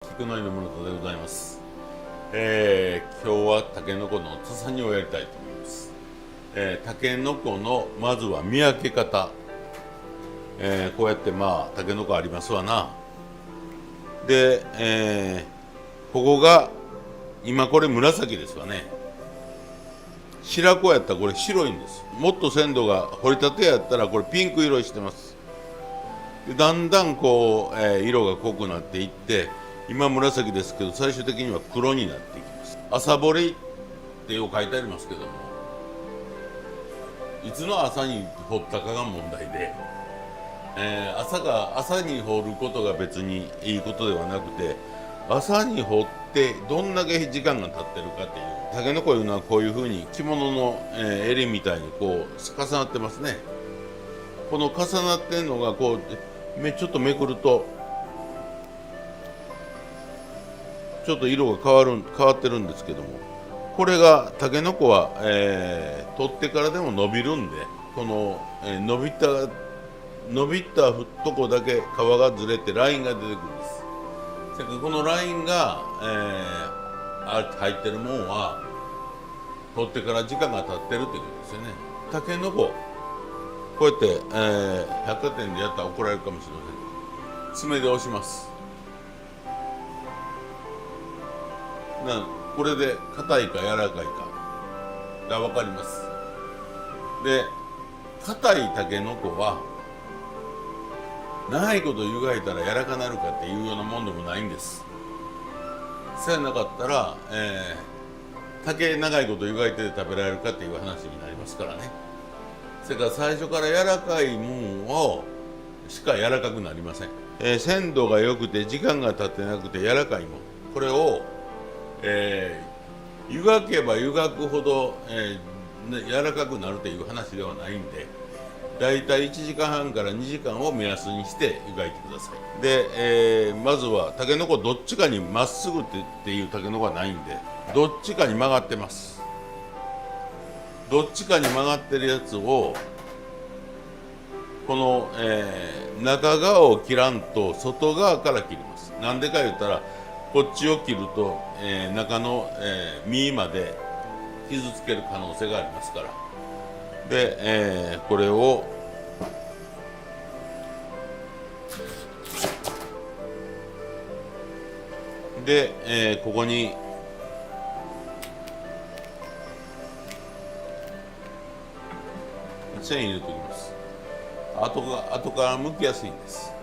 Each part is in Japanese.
菊の井の室でございます。今日はタケノコの土佐煮をやりたいと思います。タケノコのまずは見分け方、こうやってタケノコありますわな。で、ここが今これ紫ですわね。白子やったらこれ白いんです。もっと鮮度が掘りたてやったらこれピンク色してます。でだんだんこう、色が濃くなっていって、今紫ですけど最終的には黒になっていきます。朝掘りってよく書いてありますけども、いつの朝に掘ったかが問題で、朝に掘ることが別にいいことではなくて、朝に掘ってどんだけ時間が経ってるかっていう。タケノコいうのはこういうふうに着物の、襟みたいにこう重なってますね。この重なってるのがこうちょっとめくるとちょっと色が変わってるんですけども、これがタケノコは、取ってからでも伸びるんで、この、伸びたとこだけ皮がずれてラインが出てくるんです。それからこのラインが、入ってるもんは取ってから時間が経ってるっていうことですよね。タケノコこうやって、百貨店でやったら怒られるかもしれません。爪で押します。これで硬いか柔らかいかが分かります。で、硬いタケノコは長いこと湯がいたら柔らかなるかっていうようなもんでもないんです。そうやなかったら、竹長いこと湯がいて食べられるかっていう話になりますからね。それから最初から柔らかいもんをしか柔らかくなりません。鮮度が良くて時間が経ってなくて柔らかいもん、これを、湯がけば湯がくほど、柔らかくなるという話ではないんで、だいたい1時間半から2時間を目安にして湯がいてください。で、まずはタケノコどっちかにまっすぐっていうタケノコはないんで、どっちかに曲がってます。どっちかに曲がってるやつをこの、中側を切らんと外側から切ります。なんでか言ったらこっちを切ると、中の、実まで傷つける可能性がありますから。で、これをで、ここに線入れておきます。後から剥きやすいんです。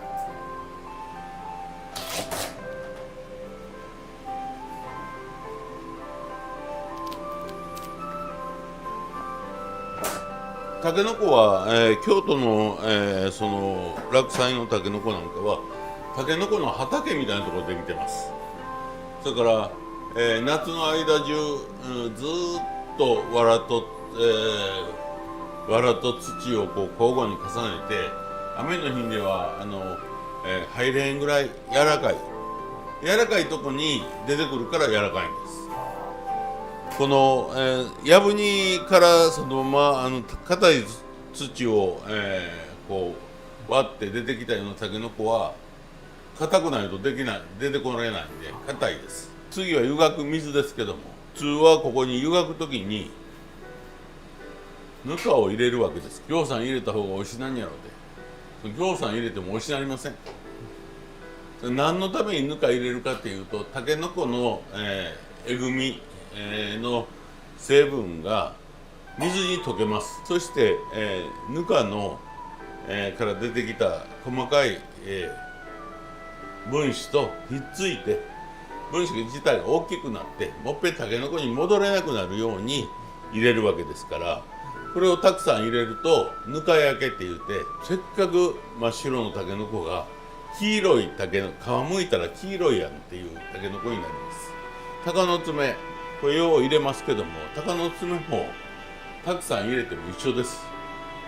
タケノコは、京都の、その落栽のタケノコなんかはタケノコの畑みたいなところでできてます。それから、夏の間中、ずっと藁と土をこう交互に重ねて、雨の日では入れへんぐらい柔らかいとこに出てくるから柔らかいんです。この、やぶにからそのまま硬い土を、こう割って出てきたようなタケノコは硬くないと出てこれないんで硬いです。次は湯がく水ですけども、普通はここに湯がくときにぬかを入れるわけです。ぎょうさん入れた方がおいしなんやろうで、ぎょうさん入れてもおいしなりません。何のためにぬか入れるかっていうと、タケノコの、えぐみ、の成分が水に溶けます。そして、ぬかの、から出てきた細かい、分子とひっついて、分子自体が大きくなってもっぺんタケノコに戻れなくなるように入れるわけですから、これをたくさん入れるとぬか焼けって言って、せっかく真っ白のタケノコが黄色い皮むいたら黄色いやんっていうタケノコになります。鷹の爪、これよう入れますけども、鷹の爪もたくさん入れても一緒です。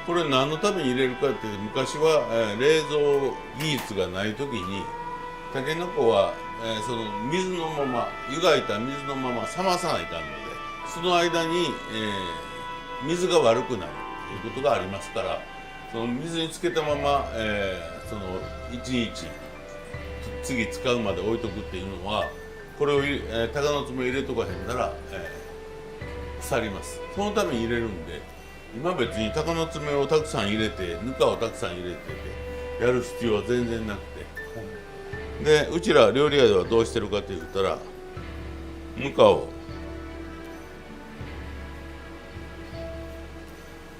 これ何のために入れるかって、昔は、冷蔵技術がない時にタケノコは、その水のまま湯がいた水のまま冷まさないかんので、その間に、水が悪くなるということがありますから、その水につけたまま、その1日次使うまで置いとくっていうのは、これを鷹の爪入れとかへんなら、腐ります。そのために入れるんで、今別に鷹の爪をたくさん入れてぬかをたくさん入れてやる必要は全然なくて、でうちら料理屋ではどうしてるかって言ったら、ぬかを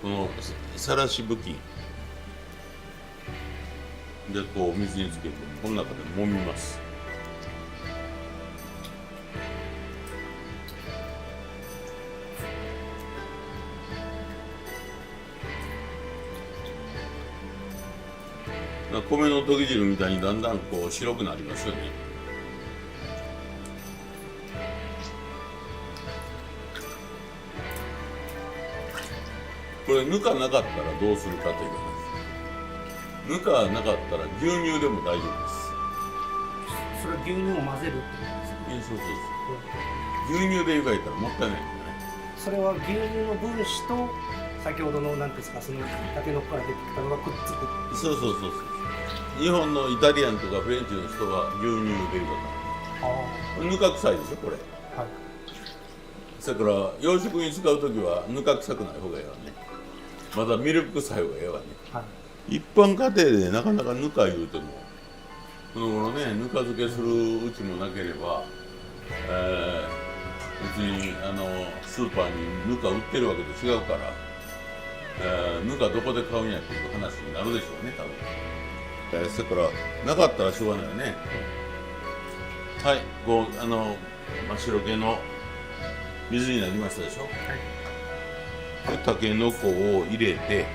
このさらし布巾でこう水につけてこの中で揉みます。米のとぎ汁みたいにだんだんこう白くなりますよね。これぬかなかったらどうするかという話。ぬかなかったら牛乳でも大丈夫です。それ牛乳を混ぜるってことですか？そうそうそう。牛乳で湯がいたらもったいないんだね。それは牛乳の分子と先ほどの何ですか、そのタケノコから出てきたのがくっつく。そうそうそうそう。日本のイタリアンとかフレンチの人は牛乳で湯がかる。ぬか臭いでしょこれ。はい。だから洋食に使うときはぬか臭くない方がいいわね。まだミルク臭い方がいいわね。はい、一般家庭でなかなかぬか言うても、この頃ね、ぬか漬けするうちもなければ、別にスーパーにぬか売ってるわけと違うから、ぬかどこで買うんやっていう話になるでしょうね、多分。だからなかったらしょうがないよね。はい、こう真っ白系の水になりましたでしょ。はい、でたけのこを入れて、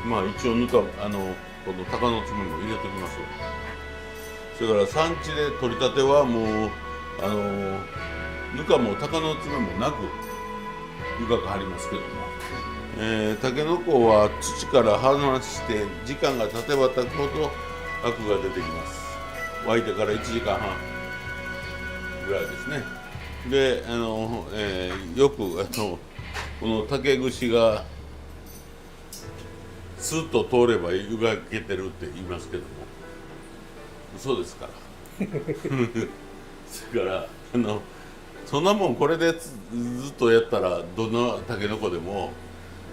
まあ一応ぬかこの鷹の爪も入れておきますよ。それから産地で取りたてはもうぬかも鷹の爪もなく湯がかりますけども。たけのこは土から離して時間が経てば経つほどアクが出てきます。沸いてから1時間半ぐらいですね。でよくこの竹串がスッと通れば湯がけてるって言いますけども、嘘ですからそれからそんなもんこれでずっとやったらどんなたけのこでも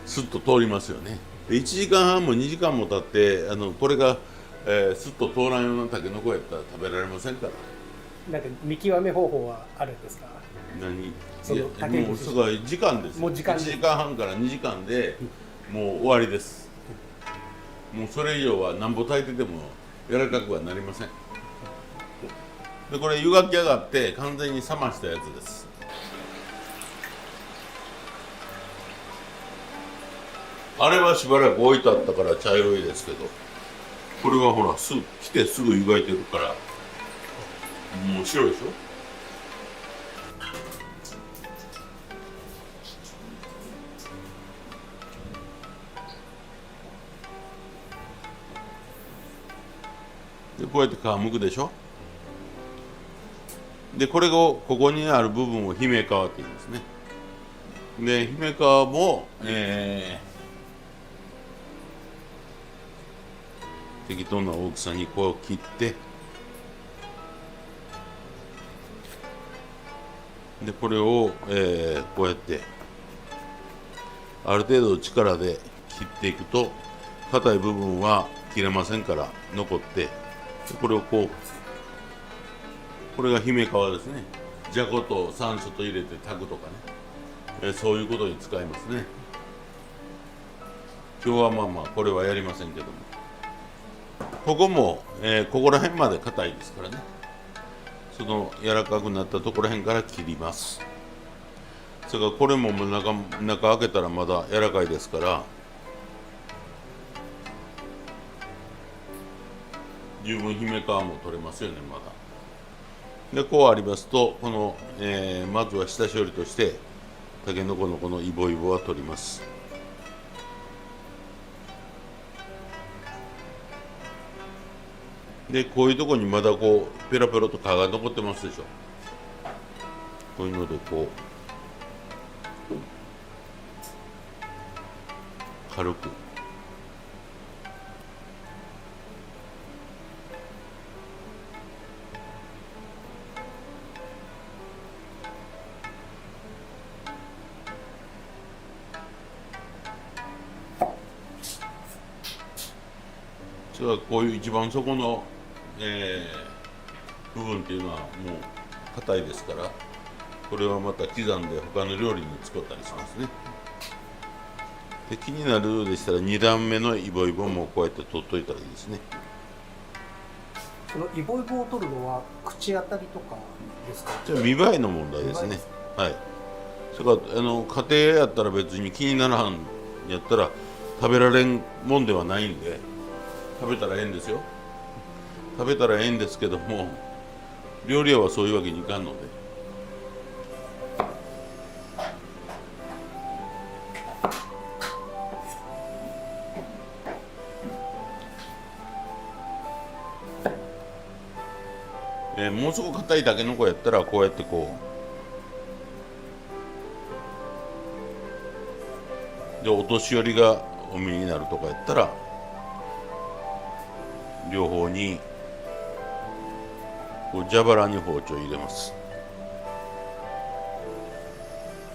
スッと通りますよね。1時間半も2時間も経ってこれが、スッと通らんようなたけのこやったら食べられませんから。なんか見極め方法はあるんですか？何？その竹もうすごい時間です。もう時間で1時間半から2時間でもう終わりです。もうそれ以上はなんぼ炊いてても柔らかくはなりません。でこれ湯がき上がって完全に冷ましたやつです。あれはしばらく置いてあったから茶色いですけど、これはほら来てすぐ湯がいてるからもう白いでしょ。でこうやって皮むくでしょ。でこれをここにある部分を姫皮って言うんですね。で姫皮も、適当な大きさにこう切って、でこれを、こうやってある程度力で切っていくと硬い部分は切れませんから残って、でこれをこう、これが姫皮ですね。じゃこと山椒と入れて炊くとかね、そういうことに使いますね。今日はまあこれはやりませんけども、ここも、ここら辺まで硬いですからね、その柔らかくなったところら辺から切ります。それからこれも中開けたらまだ柔らかいですから、十分姫皮も取れますよねまだ。でこうありますとこの、まずは下処理としてたけのこのこのイボイボは取ります。でこういうところにまだこうペロペロと皮が残ってますでしょ。こういうのでこう軽くそれはこういう一番底の、部分っていうのはもう硬いですから、これはまた刻んで他の料理に使ったりしますね。で気になるようでしたら2段目のイボイボもこうやって取っといたらいいですね。そのイボイボを取るのは口当たりとかですか？じゃあ見栄えの問題ですね。はい。それから家庭やったら別に気にならんやったら食べられんもんではないんで、食べたらええんですよ。食べたらええんですけども、料理屋はそういうわけにいかんので。もうすぐ硬いたけのこやったらこうやってこうでお年寄りがお見になるとかやったら両方にこう蛇腹に包丁入れます。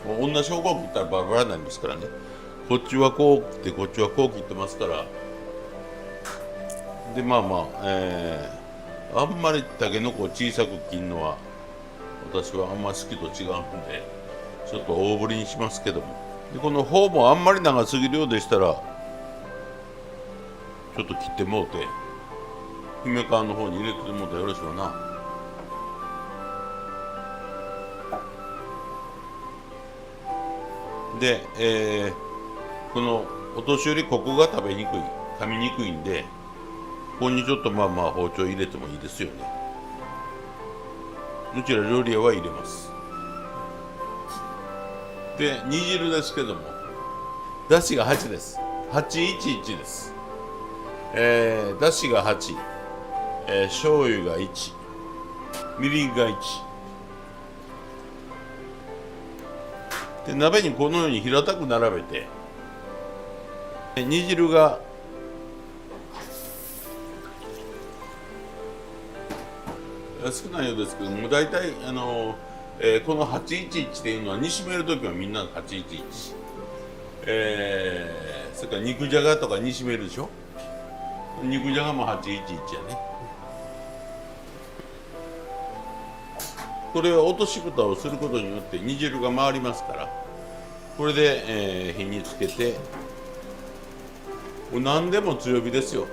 もう同じ方向切ったらバラバラになりますからね。こっちはこう切ってこっちはこう切ってますから。でまあまああんまりたけのこを小さく切るのは私はあんまり好きと違うんでちょっと大ぶりにしますけども、でこの方もあんまり長すぎるようでしたらちょっと切ってもうて姫皮の方に入れてもうたらよろしいわな。で、このお年寄りここが食べにくい噛みにくいんでここにちょっとまあまあ包丁入れてもいいですよね。うちら料理屋は入れます。で煮汁ですけどもだしが8です。811です。だしが8、醤油が1、みりんが1で鍋にこのように平たく並べて煮汁が少ないようですけども大体この811っていうのは煮しめるときはみんな811、それから肉じゃがとか煮しめるでしょ。肉じゃがも811やね。これは落とし蓋をすることによって煮汁が回りますからこれで、火につけて何でも強火ですよ。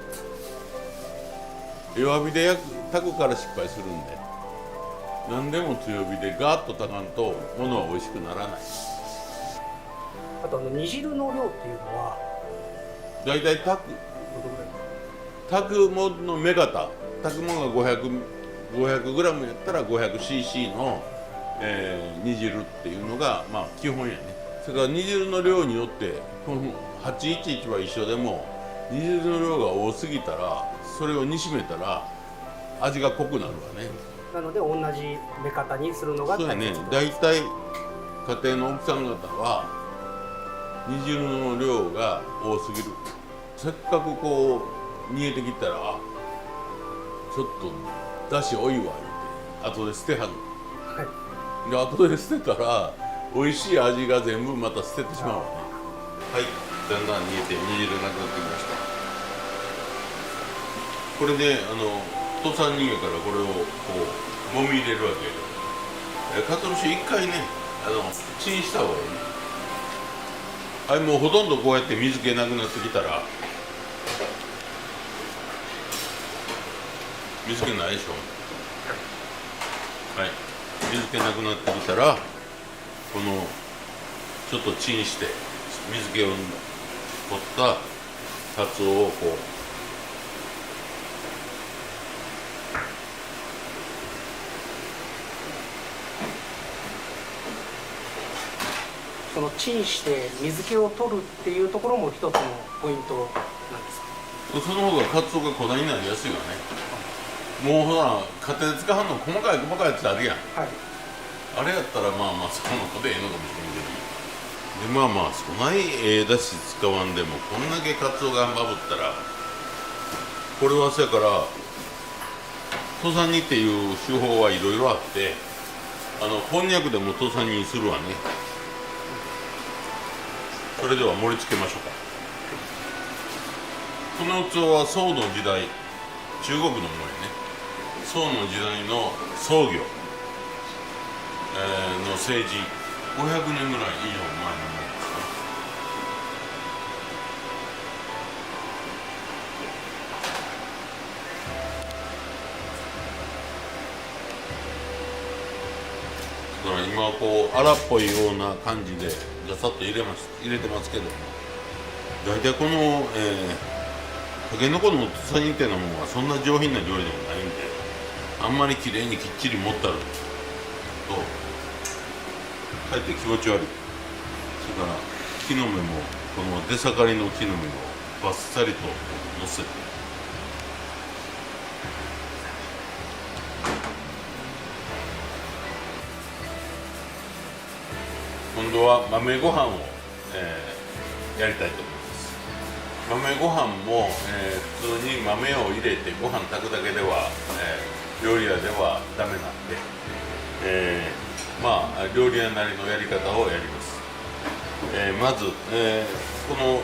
弱火で炊くから失敗するんで何でも強火でガーッと炊かんとものは美味しくならない。あと煮汁の量っていうのはだいたいどのぐらい炊くものの目方炊くものが500g やったら 500cc の、煮汁っていうのがまあ基本やね。それから煮汁の量によってこの811は一緒でも煮汁の量が多すぎたらそれを煮しめたら味が濃くなるわね。なので同じ目方にするのがそうやね。だいたい家庭の奥さん方は煮汁の量が多すぎる。せっかくこう煮えてきたらちょっとだし多いわ言うて後で捨てはんの。はい、で後で捨てたら美味しい味が全部また捨ててしまうわね。はい、だんだん煮えて煮汁なくなってきました。これで土佐人間からこれをこう揉み入れるわけよ。かつお節一回ねチンした方がいいね。はい、もうほとんどこうやって水気なくなってきたら水気ないでしょ。はい、水気なくなってきたらこのちょっとチンして水気を取ったカツオをこうそのチンして水気を取るっていうところも一つのポイントなんですか？その方がカツオが粉になりやすいわね。もうほら家庭で使うの細かいやつあるやん。はい、あれやったらまあまあその子でええのかもしれんけど、でまあまあそないだし使わんでもこんだけカツオがまぶったらこれはそやから土佐煮っていう手法はいろいろあってこんにゃくでも土佐煮にするわね。それでは盛り付けましょうか。この器は宋の時代、中国のものやね。宋の時代の創業、の政治500年ぐらい以上前のものですね。だから今こう荒っぽいような感じでガサッと入れてますけども、大体この、タケノコの土佐煮みたいなものはそんな上品な料理でもないんで、あんまりきれいにきっちり持ったるとかえって気持ち悪い。それから木の芽もこの出盛りの木の芽をバッサリとのせて、今度は豆ご飯を、やりたいと思います。豆ご飯も、普通に豆を入れてご飯炊くだけでは、料理屋ではダメなんで、まあ料理屋なりのやり方をやります。まず、この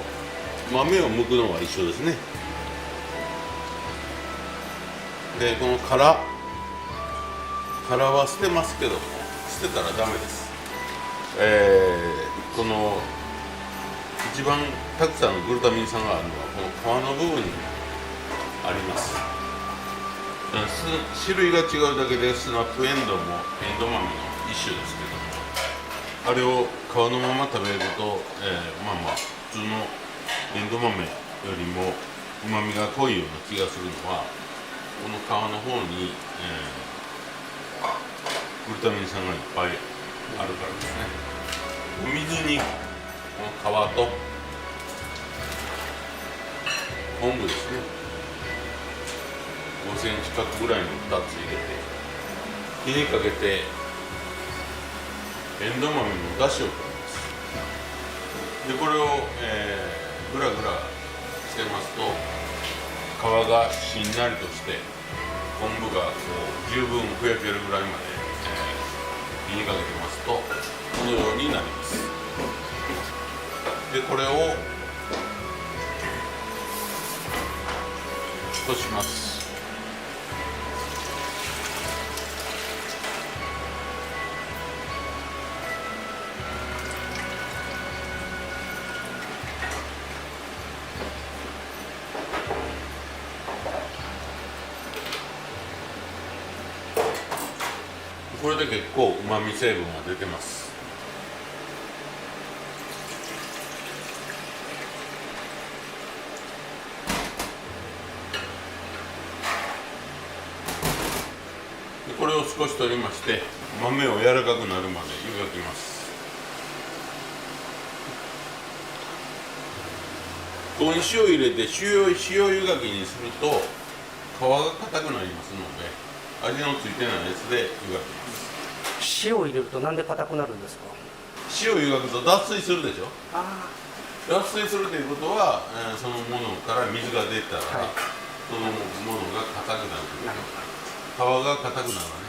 豆を剥くのは一緒ですね。でこの殻は捨てますけども、捨てたらダメです。この一番たくさんのグルタミン酸があるのはこの皮の部分にあります。種類が違うだけでスナップエンドウもエンドウ豆の一種ですけども、あれを皮のまま食べると、まあ普通のエンドウ豆よりもうまみが濃いような気がするのは、この皮の方に、グルタミン酸がいっぱいあるからですね。お水にこの皮と昆布ですね、5センチ角ぐらいの2つ入れて火にかけて、エンドウ豆の出汁を取ります。でこれを、ぐらぐらしてますと皮がしんなりとして昆布がこう十分ふやけるぐらいまで、火にかけてますとこのようになります。でこれをとします。これで結構うまみ成分が出てます。これを少し取りまして豆を柔らかくなるまで湯がきます。ここに塩入れて塩湯がきにすると皮が硬くなりますので、味のついてないやつで湯がきます。塩を入れるとなんで硬くなるんですか？塩湯がくと脱水するでしょ。あ脱水するということは、そのものから水が出たら、はい、そのものが硬くなるというなる皮が硬くなるわね。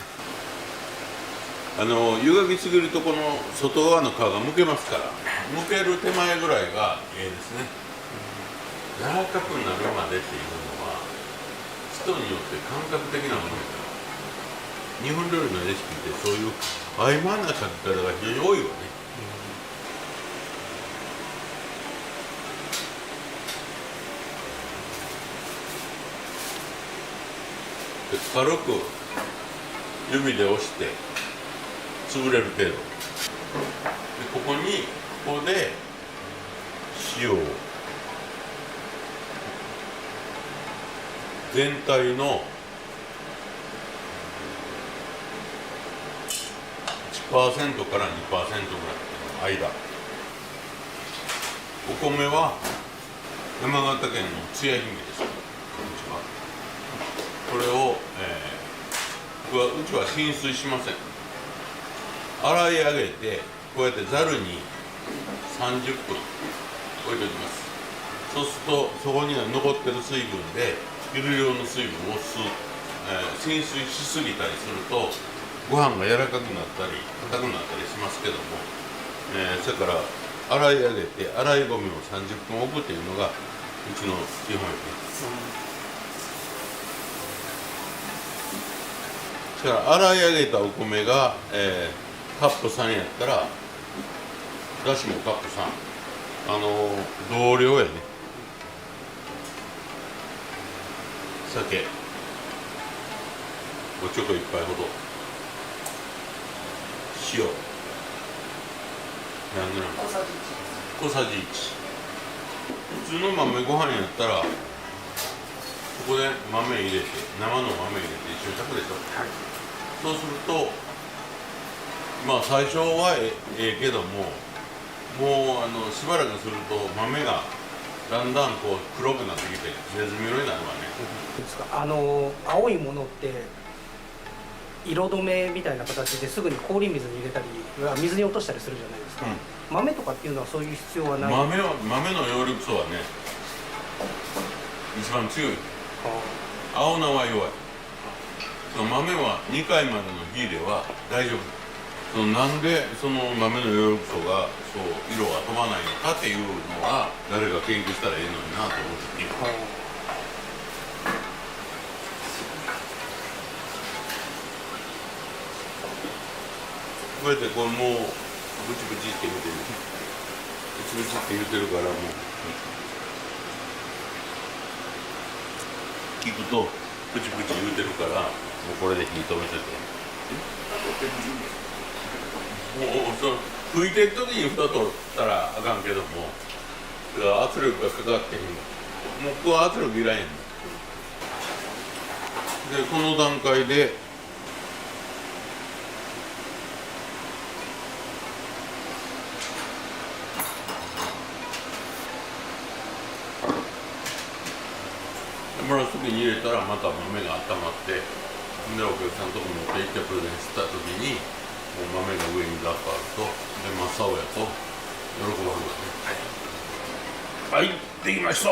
湯がきすぎるとこの外側の皮がむけますから、むける手前ぐらいがですね。柔らかくなるまでっていうのは人によって感覚的なものだから、日本料理のレシピってそういう曖昧な書き方が非常に多いわね。で軽く指で押して潰れる程度で、ここで塩を全体の 1% から 2% ぐらいの間。お米は山形県のつや姫です。これを、うちは浸水しません。洗い上げてこうやってざるに30分置いておきます。そうするとそこには残ってる水分で適量の水分を吸う、浸水しすぎたりするとご飯が柔らかくなったり硬くなったりしますけども、それから洗い上げて洗い米を30分置くっていうのがちの基本やね。だから洗い上げたお米が、カップ3やったらだしもカップ3、同量やね。酒おちょこ1杯ほど、塩何グラム、小さじ1。普通の豆ご飯やったらここで豆入れて、生の豆入れて一緒に炊くでしょ、はい、そうするとまあ最初はええけども、もうしばらくすると豆がだんだんこう黒くなってきてネズミ色になるわね。ですか。青いものって色止めみたいな形ですぐに氷水に入れたり水に落としたりするじゃないですか、豆とかっていうのはそういう必要はない。豆の葉緑素はね一番強い。青菜は弱い。その豆は2回までの火では大丈夫。なんでその豆の葉緑素がそう色が飛ばないのかっていうのは誰が研究したらいいのになと思って、こうやってこれもうブチブチって言うてる、ブチブチって言うてるからもう聞くとブチブチ言うてるからもうこれで火止めてて。もう吹いてる時に蓋取ったらあかんけども、圧力がかかってへんの。もうここは圧力いらんやん。でこの段階でもらう時に入れたらまた豆が温まって、でお客さんのとこ持って行ってプレゼンした時にもう豆が上にザッとあると、で真っ青やと喜ばれるわね。はい、はい、できました。